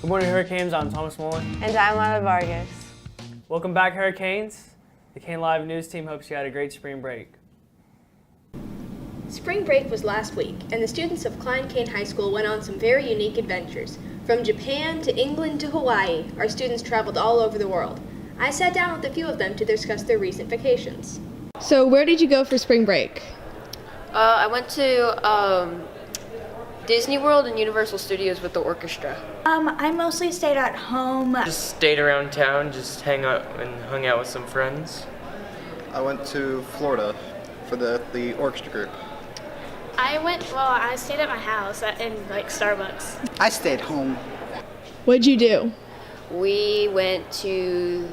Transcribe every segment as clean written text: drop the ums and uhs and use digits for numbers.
Good morning, Hurricanes. I'm Thomas Mullen. And I'm Lila Vargas. Welcome back, Hurricanes. The Cain Live News team hopes you had a great spring break. Spring break was last week, and the students of Cain High School went on some very unique adventures. From Japan to England to Hawaii, our students traveled all over the world. I sat down with a few of them to discuss their recent vacations. So where did you go for spring break? I went to Disney World and Universal Studios with the orchestra. I mostly stayed at home. Just stayed around town, just hung out with some friends. I went to Florida for the orchestra group. I stayed at my house in Starbucks. I stayed home. What'd you do? We went to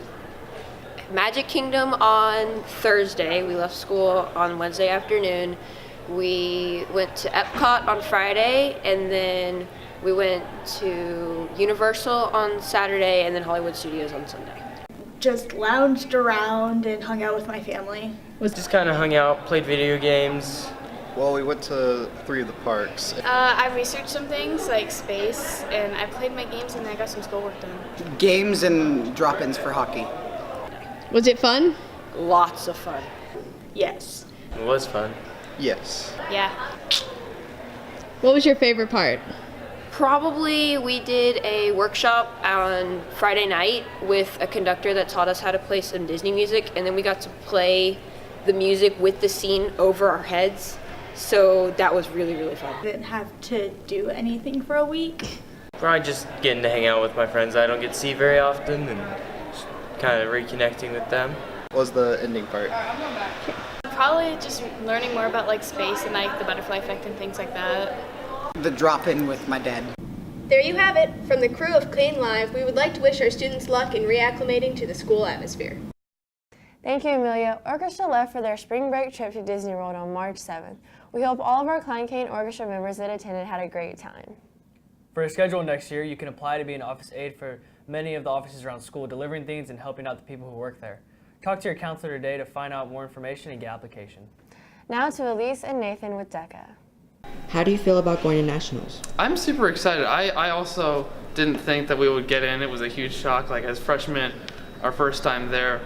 Magic Kingdom on Thursday. We left school on Wednesday afternoon. We went to Epcot on Friday, and then we went to Universal on Saturday, and then Hollywood Studios on Sunday. Just lounged around and hung out with my family. Just kind of hung out, played video games. Well, we went to 3 of the parks. I researched some things like space, and I played my games, and I got some schoolwork done. Games and drop-ins for hockey. Was it fun? Lots of fun. Yes. It was fun. Yes. Yeah. What was your favorite part? Probably we did a workshop on Friday night with a conductor that taught us how to play some Disney music, and then we got to play the music with the scene over our heads. So that was really, really fun. I didn't have to do anything for a week. Probably just getting to hang out with my friends I don't get to see very often and just kind of reconnecting with them. What was the ending part? Probably just learning more about space and the butterfly effect and things like that. The drop-in with my dad. There you have it. From the crew of Cain Live, we would like to wish our students luck in reacclimating to the school atmosphere. Thank you, Amelia. Orchestra left for their spring break trip to Disney World on March 7th. We hope all of our Cain Orchestra members that attended had a great time. For a schedule next year, you can apply to be an office aide for many of the offices around school, delivering things and helping out the people who work there. Talk to your counselor today to find out more information and get application. Now to Elise and Nathan with DECA. How do you feel about going to nationals? I'm super excited. I also didn't think that we would get in. It was a huge shock. As freshmen, our first time there,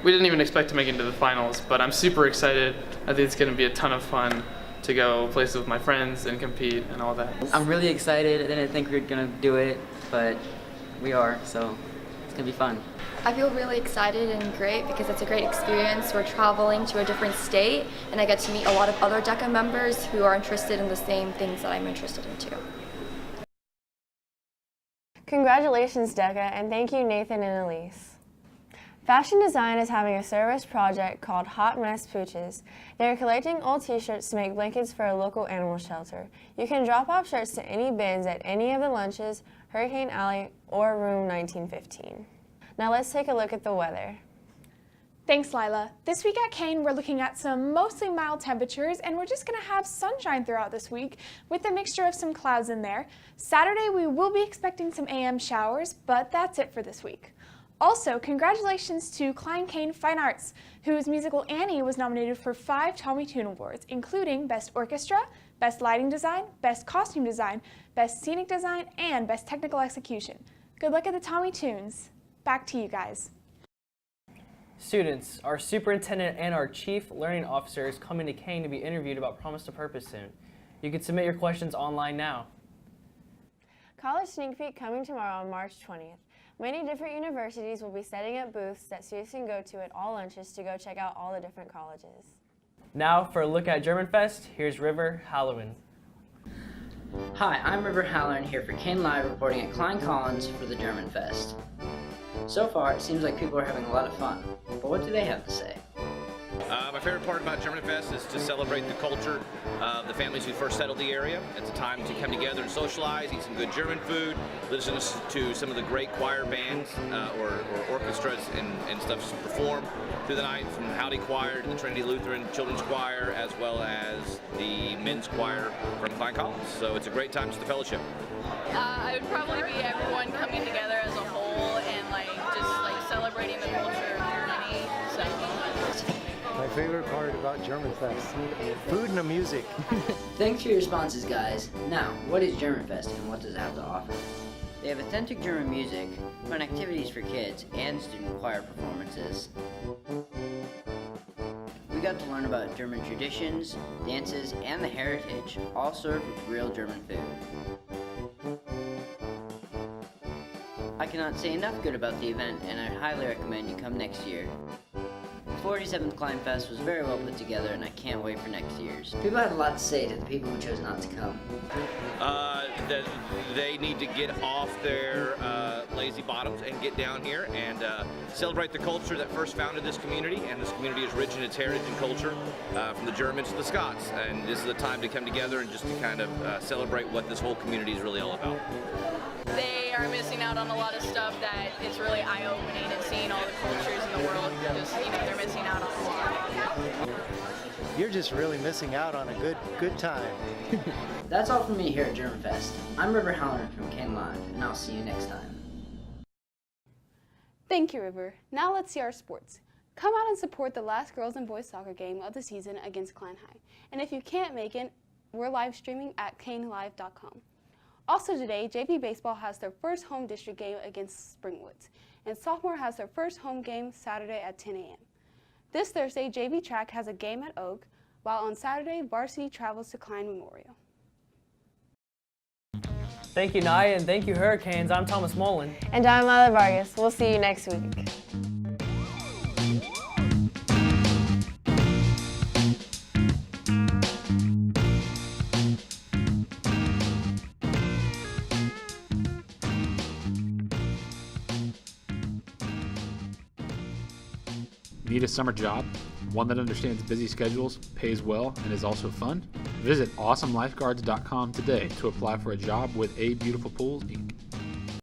we didn't even expect to make it into the finals, but I'm super excited. I think it's going to be a ton of fun to go places with my friends and compete and all that. I'm really excited. I didn't think we were going to do it, but we are, so it's going to be fun. I feel really excited and great because it's a great experience. We're traveling to a different state, and I get to meet a lot of other DECA members who are interested in the same things that I'm interested in too. Congratulations, DECA, and thank you, Nathan and Elise. Fashion Design is having a service project called Hot Mess Pooches. They are collecting old t-shirts to make blankets for a local animal shelter. You can drop off shirts to any bins at any of the lunches, Hurricane Alley, or room 1915. Now let's take a look at the weather. Thanks, Lila. This week at Cain, we're looking at some mostly mild temperatures, and we're just going to have sunshine throughout this week with a mixture of some clouds in there. Saturday, we will be expecting some AM showers, but that's it for this week. Also, congratulations to Cain Fine Arts, whose musical Annie was nominated for 5 Tommy Tune Awards, including Best Orchestra, Best Lighting Design, Best Costume Design, Best Scenic Design, and Best Technical Execution. Good luck at the Tommy Tunes. Back to you guys. Students, our superintendent and our chief learning officer is coming to Cain to be interviewed about Promise to Purpose soon. You can submit your questions online now. College Sneak Peek coming tomorrow on March 20th. Many different universities will be setting up booths that students can go to at all lunches to go check out all the different colleges. Now for a look at German Fest, here's River Hallowen. Hi, I'm River Halloran here for Cain Live reporting at Klein Collins for the German Fest. So far, it seems like people are having a lot of fun, but what do they have to say? My favorite part about German Fest is to celebrate the culture of the families who first settled the area. It's a time to come together and socialize, eat some good German food, listen to some of the great choir bands or orchestras and stuff perform through the night, from Howdy Choir to the Trinity Lutheran Children's Choir, as well as the men's choir from Klein Collins. So it's a great time to the fellowship. It would probably be everyone coming together as a whole and just celebrating the culture of Germany. So. My favorite part about German Fest, food and the music. Thanks for your responses, guys. Now, what is German Fest and what does it have to offer? They have authentic German music, fun activities for kids, and student choir performances. We got to learn about German traditions, dances, and the heritage, all served with real German food. I cannot say enough good about the event, and I highly recommend you come next year. The 47th Klein Fest was very well put together, and I can't wait for next year's. People had a lot to say to the people who chose not to come. That they need to get off their lazy bottoms and get down here and celebrate the culture that first founded this community, and this community is rich in its heritage and culture, from the Germans to the Scots, and this is the time to come together and just to kind of celebrate what this whole community is really all about. They are missing out on a lot of stuff that is really eye-opening, and seeing all the cultures in the world, just, they're missing out on a lot. You're just really missing out on a good time. That's all from me here at German Fest. I'm River Halloran from Cain Live, and I'll see you next time. Thank you, River. Now let's see our sports. Come out and support the last girls and boys soccer game of the season against Klein High. And if you can't make it, we're live streaming at cainlive.com. Also today, JV Baseball has their first home district game against Springwoods, and sophomore has their first home game Saturday at 10 a.m. This Thursday, JV Track has a game at Oak, while on Saturday, varsity travels to Klein Memorial. Thank you, Naya, and thank you, Hurricanes. I'm Thomas Mullen. And I'm Mother Vargas. We'll see you next week. Need a summer job? One that understands busy schedules, pays well, and is also fun? Visit awesomelifeguards.com today to apply for a job with A Beautiful Pools, Inc.